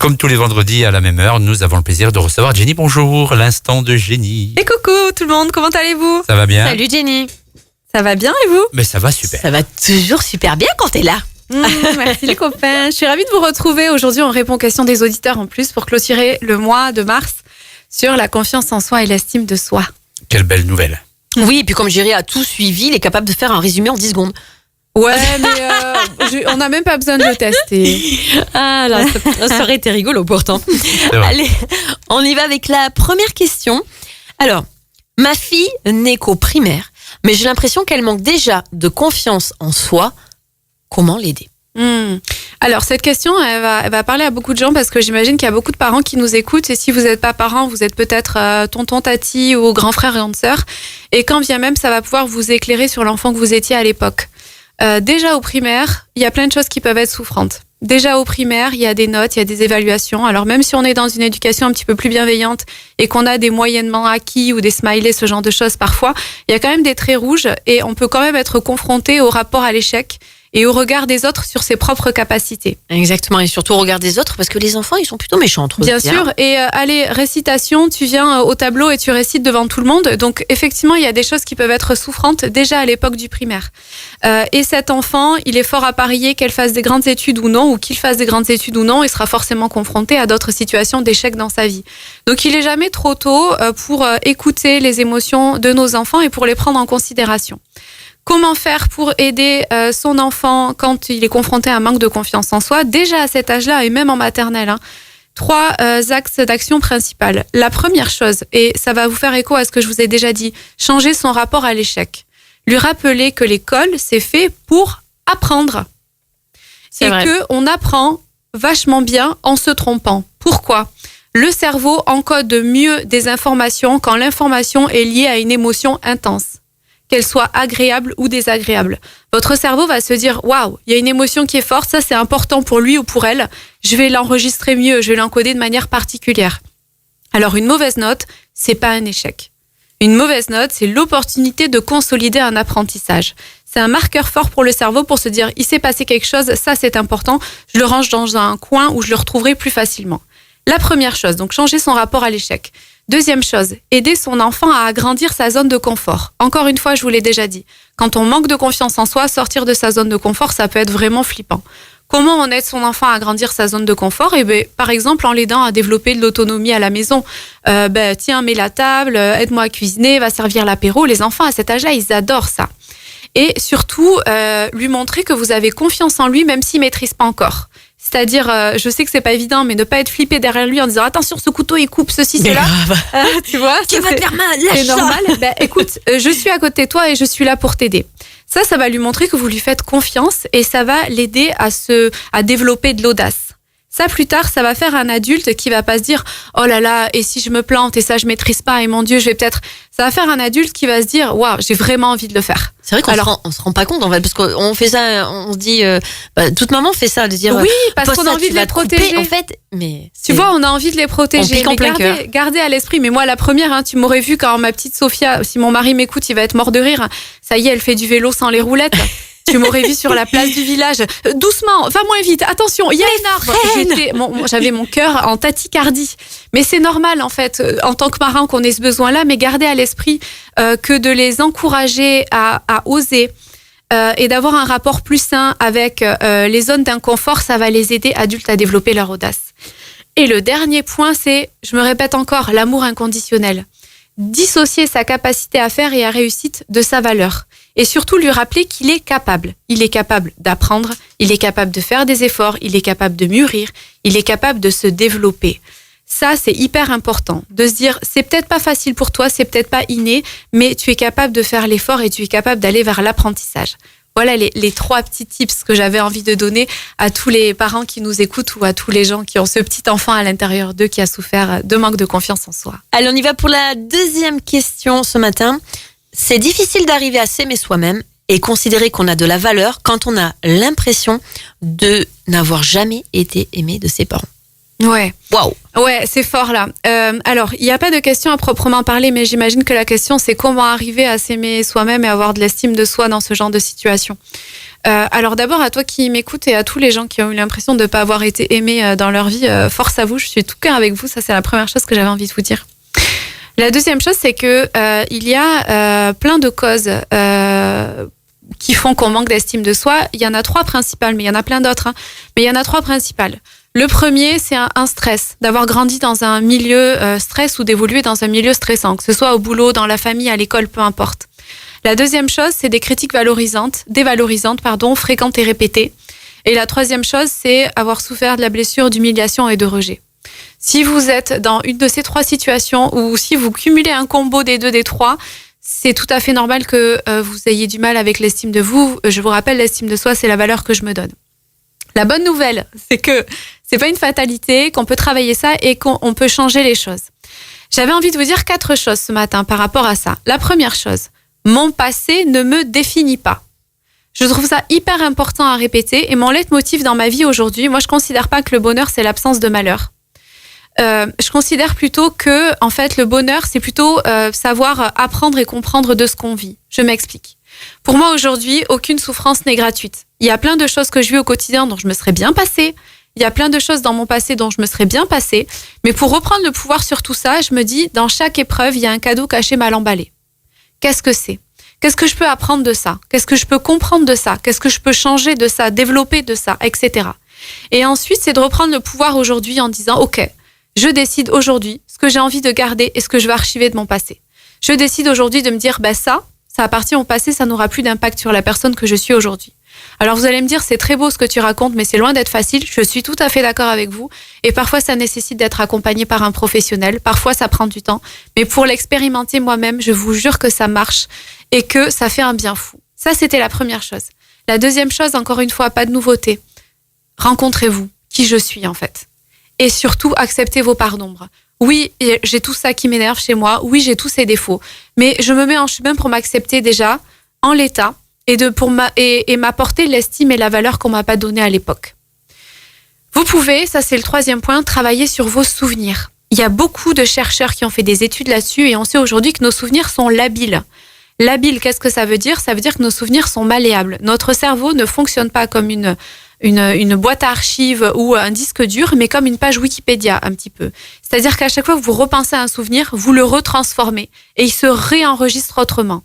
Comme tous les vendredis à la même heure, nous avons le plaisir de recevoir Jenny. Bonjour, l'instant de Jenny. Et coucou tout le monde, comment allez-vous? Ça va bien? Salut Jenny. Ça va bien et vous? Mais ça va super. Ça va toujours super bien quand t'es là. Merci les copains. Je suis ravie de vous retrouver. Aujourd'hui, on répond aux questions des auditeurs en plus pour clôturer le mois de mars sur la confiance en soi et l'estime de soi. Quelle belle nouvelle. Oui, et puis comme Jerry a tout suivi, il est capable de faire un résumé en 10 secondes. Ouais, mais on n'a même pas besoin de le tester. Ah là, ça aurait été rigolo pourtant. C'est vrai. Allez, on y va avec la première question. Alors, ma fille n'est qu'au primaire, mais j'ai l'impression qu'elle manque déjà de confiance en soi. Comment l'aider? Alors cette question, elle va parler à beaucoup de gens parce que j'imagine qu'il y a beaucoup de parents qui nous écoutent et si vous n'êtes pas parent, vous êtes peut-être tonton, tati ou grand frère et grande sœur et quand bien même ça va pouvoir vous éclairer sur l'enfant que vous étiez à l'époque. Déjà au primaire, il y a plein de choses qui peuvent être souffrantes. Déjà au primaire, il y a des notes, il y a des évaluations. Alors même si on est dans une éducation un petit peu plus bienveillante et qu'on a des moyennement acquis ou des smileys, ce genre de choses parfois, il y a quand même des traits rouges et on peut quand même être confronté au rapport à l'échec et au regard des autres sur ses propres capacités. Exactement, et surtout au regard des autres, parce que les enfants, ils sont plutôt méchants entre eux. Bien sûr, et allez, récitation, tu viens au tableau et tu récites devant tout le monde. Donc effectivement, il y a des choses qui peuvent être souffrantes déjà à l'époque du primaire. Et cet enfant, il est fort à parier qu'elle fasse des grandes études ou non, ou qu'il fasse des grandes études ou non, il sera forcément confronté à d'autres situations d'échec dans sa vie. Donc il est jamais trop tôt pour écouter les émotions de nos enfants et pour les prendre en considération. Comment faire pour aider son enfant quand il est confronté à un manque de confiance en soi, déjà à cet âge-là et même en maternelle, 3 axes d'action principales. La première chose, et ça va vous faire écho à ce que je vous ai déjà dit, changer son rapport à l'échec. Lui rappeler que l'école, c'est fait pour apprendre. C'est vrai. qu'on apprend vachement bien en se trompant. Pourquoi ? Le cerveau encode mieux des informations quand l'information est liée à une émotion intense, qu'elle soit agréable ou désagréable. Votre cerveau va se dire « Waouh, il y a une émotion qui est forte, ça c'est important pour lui ou pour elle, je vais l'enregistrer mieux, je vais l'encoder de manière particulière. » Alors une mauvaise note, c'est pas un échec. Une mauvaise note, c'est l'opportunité de consolider un apprentissage. C'est un marqueur fort pour le cerveau pour se dire « Il s'est passé quelque chose, ça c'est important, je le range dans un coin où je le retrouverai plus facilement. » La première chose, donc changer son rapport à l'échec. Deuxième chose, aider son enfant à agrandir sa zone de confort. Encore une fois, je vous l'ai déjà dit, quand on manque de confiance en soi, sortir de sa zone de confort, ça peut être vraiment flippant. Comment on aide son enfant à agrandir sa zone de confort ? Par exemple, en l'aidant à développer de l'autonomie à la maison. Tiens, mets la table, aide-moi à cuisiner, va servir l'apéro. Les enfants, à cet âge-là, ils adorent ça. Et surtout, lui montrer que vous avez confiance en lui, même s'il ne maîtrise pas encore. C'est-à-dire, je sais que c'est pas évident, mais ne pas être flippé derrière lui en disant attention, ce couteau il coupe ceci, cela. Tu vois, Qui va te faire mal, c'est lâche ça. normal. Écoute, je suis à côté de toi et je suis là pour t'aider. Ça va lui montrer que vous lui faites confiance et ça va l'aider à développer de l'audace. Ça, plus tard, ça va faire un adulte qui va pas se dire « Oh là là, et si je me plante et ça, je maîtrise pas et mon Dieu, je vais peut-être... » Ça va faire un adulte qui va se dire « Waouh, j'ai vraiment envie de le faire. » C'est vrai qu'on se rend pas compte en fait, parce qu'on fait ça, on se dit, toute maman fait ça, de dire Oui, parce toi, qu'on ça, a envie tu de vas les te couper, protéger. en fait, mais Tu vois, on a envie de les protéger. On pique en Mais plein cœur. gardez à l'esprit. Mais moi, la première, tu m'aurais vu quand ma petite Sophia, si mon mari m'écoute, il va être mort de rire. Ça y est, elle fait du vélo sans les roulettes. Tu m'aurais vu sur la place du village. Doucement, va moins vite. Attention, il y a un arbre. J'avais mon cœur en tachycardie. Mais c'est normal, en fait, en tant que parent, qu'on ait ce besoin-là. Mais gardez à l'esprit que de les encourager à oser et d'avoir un rapport plus sain avec les zones d'inconfort, ça va les aider, adultes, à développer leur audace. Et le dernier point, c'est, je me répète encore, l'amour inconditionnel. Dissocier sa capacité à faire et à réussite de sa valeur. Et surtout lui rappeler qu'il est capable. Il est capable d'apprendre, il est capable de faire des efforts, il est capable de mûrir, il est capable de se développer. Ça, c'est hyper important. De se dire, c'est peut-être pas facile pour toi, c'est peut-être pas inné, mais tu es capable de faire l'effort et tu es capable d'aller vers l'apprentissage. Voilà les 3 petits tips que j'avais envie de donner à tous les parents qui nous écoutent ou à tous les gens qui ont ce petit enfant à l'intérieur d'eux qui a souffert de manque de confiance en soi. Allez, on y va pour la deuxième question ce matin. C'est difficile d'arriver à s'aimer soi-même et considérer qu'on a de la valeur quand on a l'impression de n'avoir jamais été aimé de ses parents. Ouais. Waouh. Ouais, c'est fort là. Alors, il n'y a pas de question à proprement parler, mais j'imagine que la question, c'est comment arriver à s'aimer soi-même et avoir de l'estime de soi dans ce genre de situation. Alors d'abord, à toi qui m'écoutes et à tous les gens qui ont eu l'impression de ne pas avoir été aimés dans leur vie, force à vous, je suis tout cœur avec vous. Ça, c'est la première chose que j'avais envie de vous dire. La deuxième chose, c'est que il y a plein de causes qui font qu'on manque d'estime de soi. Il y en a 3 principales, mais il y en a plein d'autres. Hein. Mais il y en a 3 principales. Le premier, c'est un stress, d'avoir grandi dans un milieu stress ou d'évoluer dans un milieu stressant, que ce soit au boulot, dans la famille, à l'école, peu importe. La deuxième chose, c'est des critiques dévalorisantes, fréquentes et répétées. Et la troisième chose, c'est avoir souffert de la blessure, d'humiliation et de rejet. Si vous êtes dans une de ces 3 situations ou si vous cumulez un combo des 2 des 3, c'est tout à fait normal que vous ayez du mal avec l'estime de vous. Je vous rappelle, l'estime de soi, c'est la valeur que je me donne. La bonne nouvelle, c'est que c'est pas une fatalité, qu'on peut travailler ça et qu'on peut changer les choses. J'avais envie de vous dire 4 choses ce matin par rapport à ça. La première chose, mon passé ne me définit pas. Je trouve ça hyper important à répéter et mon leitmotiv dans ma vie aujourd'hui, moi je considère pas que le bonheur c'est l'absence de malheur. Je considère plutôt que en fait le bonheur c'est plutôt savoir apprendre et comprendre de ce qu'on vit. Je m'explique. Pour moi aujourd'hui, aucune souffrance n'est gratuite. Il y a plein de choses que je vis au quotidien dont je me serais bien passée. Il y a plein de choses dans mon passé dont je me serais bien passée. Mais pour reprendre le pouvoir sur tout ça, je me dis, dans chaque épreuve, il y a un cadeau caché mal emballé. Qu'est-ce que c'est ? Qu'est-ce que je peux apprendre de ça ? Qu'est-ce que je peux comprendre de ça ? Qu'est-ce que je peux changer de ça, développer de ça, etc. Et ensuite, c'est de reprendre le pouvoir aujourd'hui en disant, OK, je décide aujourd'hui ce que j'ai envie de garder et ce que je vais archiver de mon passé. Je décide aujourd'hui de me dire, ça appartient au passé, ça n'aura plus d'impact sur la personne que je suis aujourd'hui. Alors vous allez me dire, c'est très beau ce que tu racontes, mais c'est loin d'être facile. Je suis tout à fait d'accord avec vous. Et parfois, ça nécessite d'être accompagné par un professionnel. Parfois, ça prend du temps. Mais pour l'expérimenter moi-même, je vous jure que ça marche et que ça fait un bien fou. Ça, c'était la première chose. La deuxième chose, encore une fois, pas de nouveauté. Rencontrez-vous, qui je suis en fait. Et surtout, acceptez vos parts d'ombre. Oui, j'ai tout ça qui m'énerve chez moi. Oui, j'ai tous ces défauts. Mais je me mets en chemin pour m'accepter déjà en l'état et m'apporter l'estime et la valeur qu'on m'a pas donnée à l'époque. Vous pouvez, ça c'est le 3e point, travailler sur vos souvenirs. Il y a beaucoup de chercheurs qui ont fait des études là-dessus et on sait aujourd'hui que nos souvenirs sont labiles. Labile, qu'est-ce que ça veut dire ? Ça veut dire que nos souvenirs sont malléables. Notre cerveau ne fonctionne pas comme une boîte à archives ou un disque dur, mais comme une page Wikipédia un petit peu. C'est-à-dire qu'à chaque fois que vous repensez à un souvenir, vous le retransformez et il se réenregistre autrement.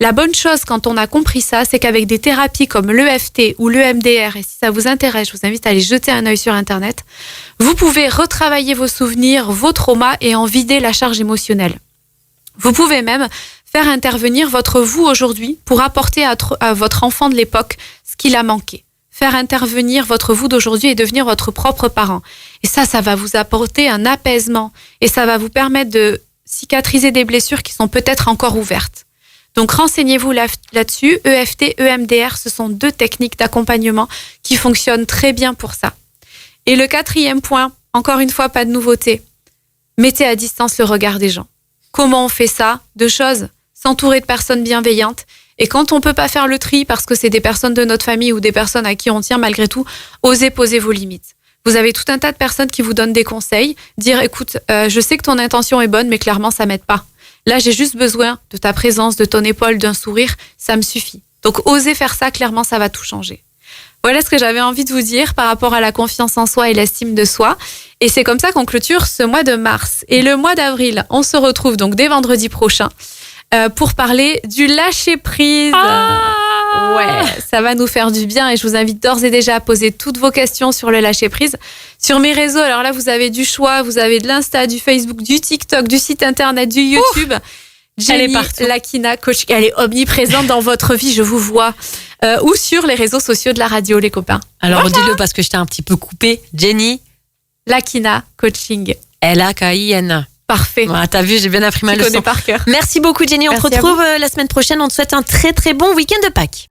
La bonne chose quand on a compris ça, c'est qu'avec des thérapies comme l'EFT ou l'EMDR, et si ça vous intéresse, je vous invite à aller jeter un œil sur Internet, vous pouvez retravailler vos souvenirs, vos traumas et en vider la charge émotionnelle. Vous pouvez même faire intervenir votre vous aujourd'hui pour apporter à votre enfant de l'époque ce qu'il a manqué. Faire intervenir votre vous d'aujourd'hui et devenir votre propre parent. Et ça va vous apporter un apaisement et ça va vous permettre de cicatriser des blessures qui sont peut-être encore ouvertes. Donc renseignez-vous là-dessus. EFT, EMDR, ce sont 2 techniques d'accompagnement qui fonctionnent très bien pour ça. Et le 4e point, encore une fois, pas de nouveauté. Mettez à distance le regard des gens. Comment on fait ça ? 2 choses. S'entourer de personnes bienveillantes. Et quand on peut pas faire le tri parce que c'est des personnes de notre famille ou des personnes à qui on tient malgré tout, osez poser vos limites. Vous avez tout un tas de personnes qui vous donnent des conseils. Dire, écoute, je sais que ton intention est bonne, mais clairement, ça m'aide pas. Là, j'ai juste besoin de ta présence, de ton épaule, d'un sourire. Ça me suffit. Donc, osez faire ça. Clairement, ça va tout changer. Voilà ce que j'avais envie de vous dire par rapport à la confiance en soi et l'estime de soi. Et c'est comme ça qu'on clôture ce mois de mars. Et le mois d'avril, on se retrouve donc dès vendredi prochain pour parler du lâcher-prise. Ouais, ça va nous faire du bien et je vous invite d'ores et déjà à poser toutes vos questions sur le lâcher-prise. Sur mes réseaux, alors là, vous avez du choix, vous avez de l'Insta, du Facebook, du TikTok, du site internet, du YouTube. Jenny Lakina, coach, elle est omniprésente dans votre vie, je vous vois. Ou sur les réseaux sociaux de la radio, les copains. Alors, dis-le parce que je t'ai un petit peu coupé. Jenny Lakina Coaching. L-A-K-I-N. Parfait. Voilà, t'as vu, j'ai bien appris ma leçon. Par cœur. Merci beaucoup, Jenny. On te retrouve la semaine prochaine. On te souhaite un très, très bon week-end de Pâques.